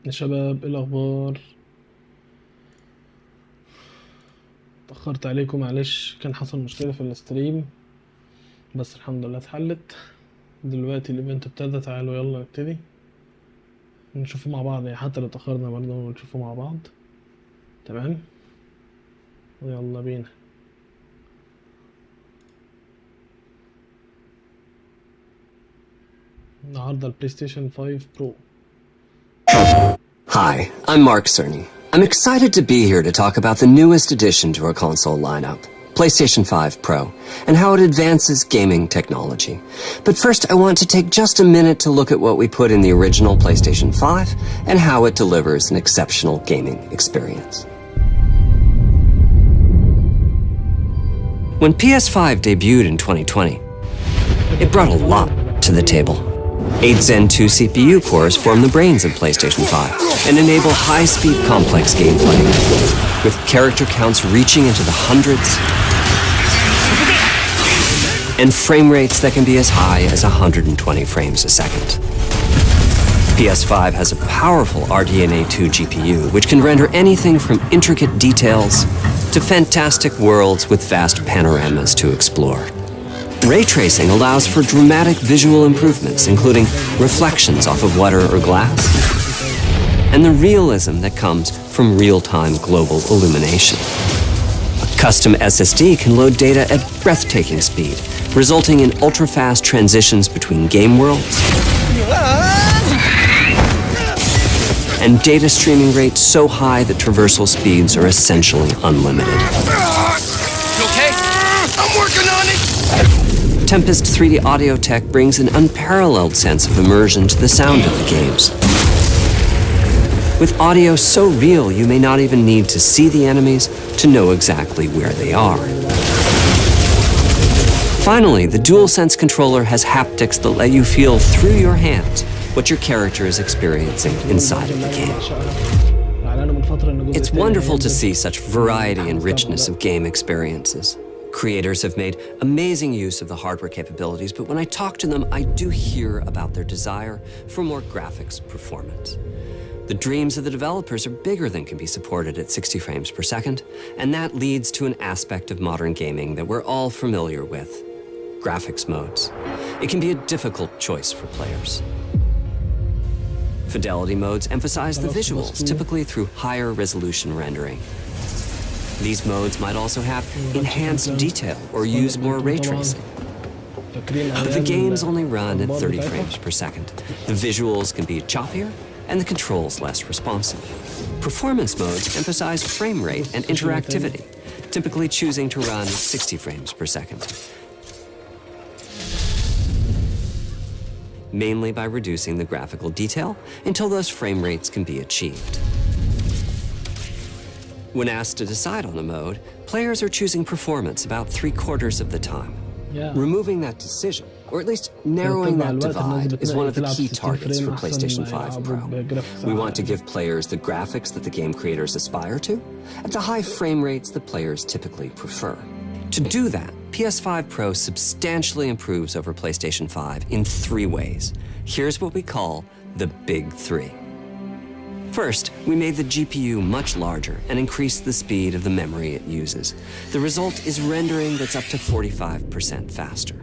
يا شباب ايه الاخبار؟ اتأخرت عليكم معلش، كان حصل مشكلة في الستريم بس الحمد لله اتحلت. دلوقتي الايفنت ابتدى، تعالوا يلا نبتدي نشوفه مع بعض، يعني حتى لو اتأخرنا برضه نشوفه مع بعض. تمام، يلا بينا. النهارده البلاي ستيشن 5 برو. Hi, I'm Mark Cerny. I'm excited to be here to talk about the newest addition to our console lineup, PlayStation 5 Pro, and how it advances gaming technology. But first, I want to take just a minute to look at what we put in the original PlayStation 5 and how it delivers an exceptional gaming experience. When PS5 debuted in 2020, it brought a lot to the table. 8 Zen 2 CPU cores form the brains of PlayStation 5 and enable high-speed complex gameplay, with character counts reaching into the hundreds and frame rates that can be as high as 120 frames a second. PS5 has a powerful RDNA 2 GPU, which can render anything from intricate details to fantastic worlds with vast panoramas to explore. Ray tracing allows for dramatic visual improvements, including reflections off of water or glass, and the realism that comes from real-time global illumination. A custom SSD can load data at breathtaking speed, resulting in ultra-fast transitions between game worlds and data streaming rates so high that traversal speeds are essentially unlimited. You okay? I'm working on it! Tempest 3D audio tech brings an unparalleled sense of immersion to the sound of the games. With audio so real, you may not even need to see the enemies to know exactly where they are. Finally, the DualSense controller has haptics that let you feel through your hands what your character is experiencing inside of the game. It's wonderful to see such variety and richness of game experiences. Creators have made amazing use of the hardware capabilities, but when I talk to them, I do hear about their desire for more graphics performance. The dreams of the developers are bigger than can be supported at 60 frames per second, and that leads to an aspect of modern gaming that we're all familiar with: graphics modes. It can be a difficult choice for players. Fidelity modes emphasize the visuals, typically through higher resolution rendering. These modes might also have enhanced detail or use more ray tracing. But the games only run at 30 frames per second. The visuals can be choppier and the controls less responsive. Performance modes emphasize frame rate and interactivity, typically choosing to run at 60 frames per second, mainly by reducing the graphical detail until those frame rates can be achieved. When asked to decide on a mode, players are choosing performance about 3/4 of the time. Removing that decision, or at least narrowing that divide, is one of the key targets for PlayStation 5 Pro. We want to give players the graphics that the game creators aspire to, at the high frame rates that players typically prefer. To do that, PS5 Pro substantially improves over PlayStation 5 in 3 ways. Here's what we call the Big Three. First, we made the GPU much larger and increased the speed of the memory it uses. The result is rendering that's up to 45% faster.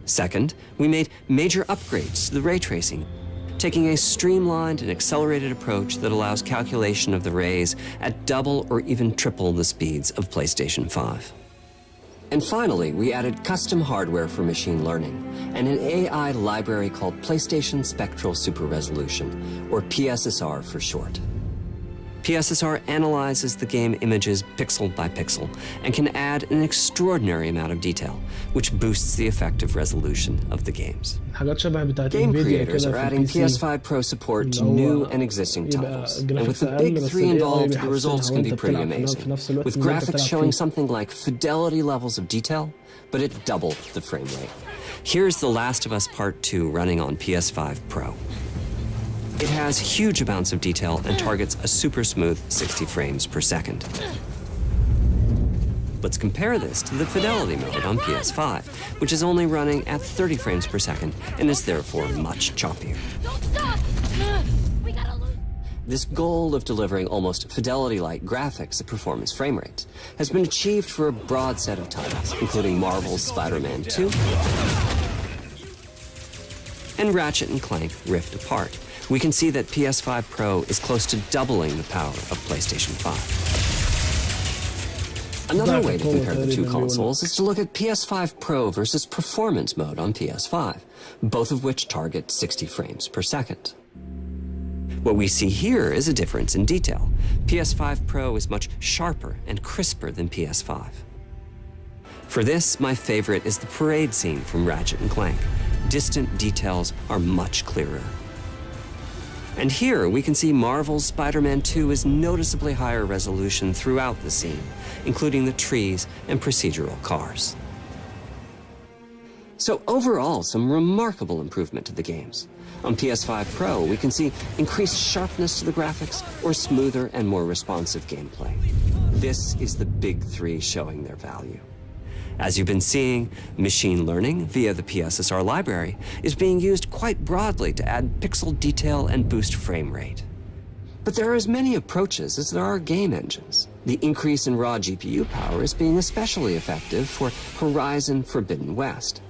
Second, we made major upgrades to the ray tracing, taking a streamlined and accelerated approach that allows calculation of the rays at double or even triple the speeds of PlayStation 5. And finally, we added custom hardware for machine learning and an AI library called PlayStation Spectral Super Resolution, or PSSR for short. PSSR analyzes the game images pixel by pixel and can add an extraordinary amount of detail, which boosts the effective resolution of the games. Game creators are adding PS5 Pro support to new and existing titles, and with the big three involved, the results can be pretty amazing, with graphics showing something like fidelity levels of detail, but at double the frame rate. Here's The Last of Us Part 2 running on PS5 Pro. It has huge amounts of detail and targets a super smooth 60 frames per second. Let's compare this to the Fidelity mode on PS5, which is only running at 30 frames per second and is therefore much choppier. Don't stop! We gotta lose. This goal of delivering almost fidelity-like graphics at performance frame rates has been achieved for a broad set of titles, including Marvel's Spider-Man 2 and Ratchet & Clank Rift Apart. We can see that PS5 Pro is close to doubling the power of PlayStation 5. Another way to compare the two consoles is to look at PS5 Pro versus Performance mode on PS5, both of which target 60 frames per second. What we see here is a difference in detail. PS5 Pro is much sharper and crisper than PS5. For this, my favorite is the parade scene from Ratchet & Clank. Distant details are much clearer. And here we can see Marvel's Spider-Man 2 is noticeably higher resolution throughout the scene, including the trees and procedural cars. So overall, some remarkable improvement to the games. On PS5 Pro, we can see increased sharpness to the graphics or smoother and more responsive gameplay. This is the big three showing their value. As you've been seeing, machine learning via the PSSR library is being used quite broadly to add pixel detail and boost frame rate. But there are as many approaches as there are game engines. The increase in raw GPU power is being especially effective for Horizon Forbidden West.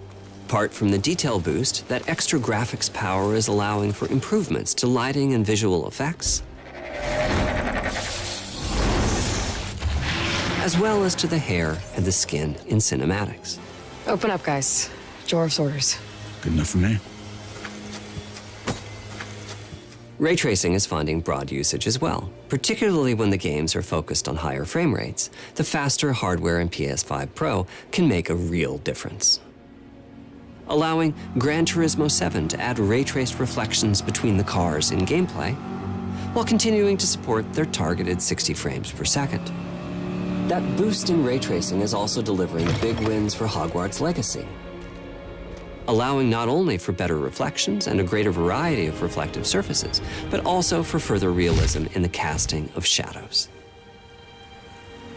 Apart from the detail boost, that extra graphics power is allowing for improvements to lighting and visual effects, as well as to the hair and the skin in cinematics. Open up, guys. Jorv's orders. Good enough for me. Ray tracing is finding broad usage as well, particularly when the games are focused on higher frame rates. The faster hardware in PS5 Pro can make a real difference, allowing Gran Turismo 7 to add ray-traced reflections between the cars in gameplay, while continuing to support their targeted 60 frames per second. That boost in ray tracing is also delivering big wins for Hogwarts Legacy, allowing not only for better reflections and a greater variety of reflective surfaces, but also for further realism in the casting of shadows.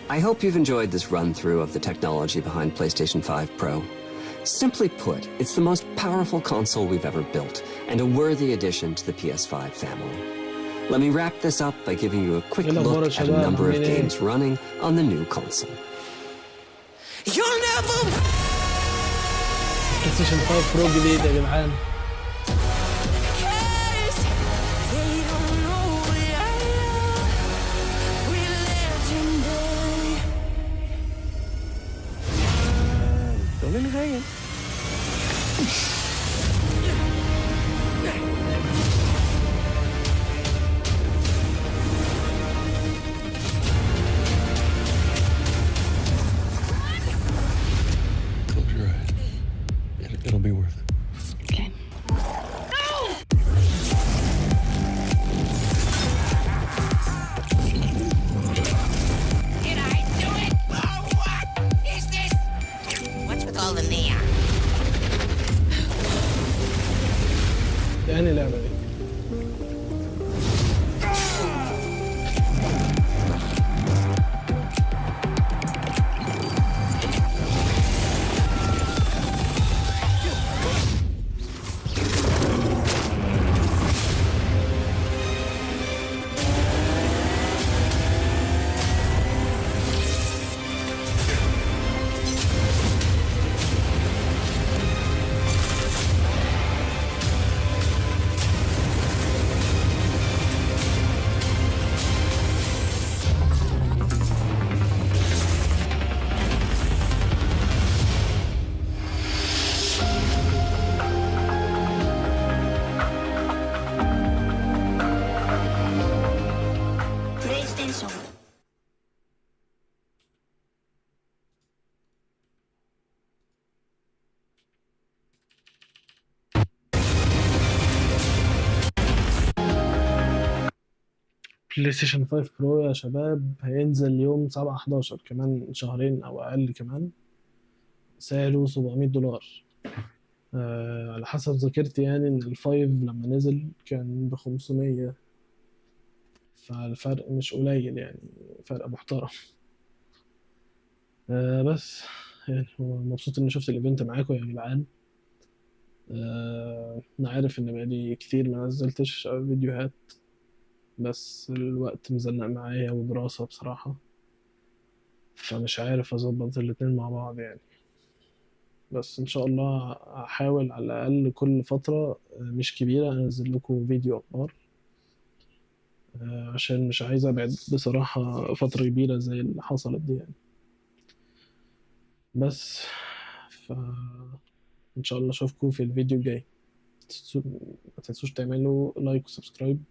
I hope you've enjoyed this run-through of the technology behind PlayStation 5 Pro. Simply put, it's the most powerful console we've ever built and a worthy addition to the PS5 family. Let me wrap this up by giving you a quick look at a number of games running on the new console. You'll never... PlayStation 5 Pro جديد يا جدعان. Close your eyes. It'll be worth it. Okay. Did I do it? Oh, what is this? What's with all the neon? يعني لعبة دي. بلاي ستيشن 5 برو يا شباب هينزل يوم 7/11 كمان شهرين او اقل كمان. سعره $700. على حسب ذاكرتي يعني ان الفايف لما نزل كان ب500، فالفرق مش قليل يعني، فرق محترم. بس يعني مبسوط اني شفت الايفنت معاكم يا جدعان. انا عارف ان بقالي كتير ما نزلتش فيديوهات، بس الوقت مزنق معايا ودراسة بصراحة، فمش عارف اظبط الاتنين مع بعض يعني. بس ان شاء الله هحاول على الاقل كل فترة مش كبيرة انزل لكم فيديو اخبار، عشان مش عايز ابعد بصراحة فترة كبيرة زي اللي حصلت دي يعني. بس ف ان شاء الله اشوفكم في الفيديو الجاي. ما تنسوش تعملوا لايك وسبسكرايب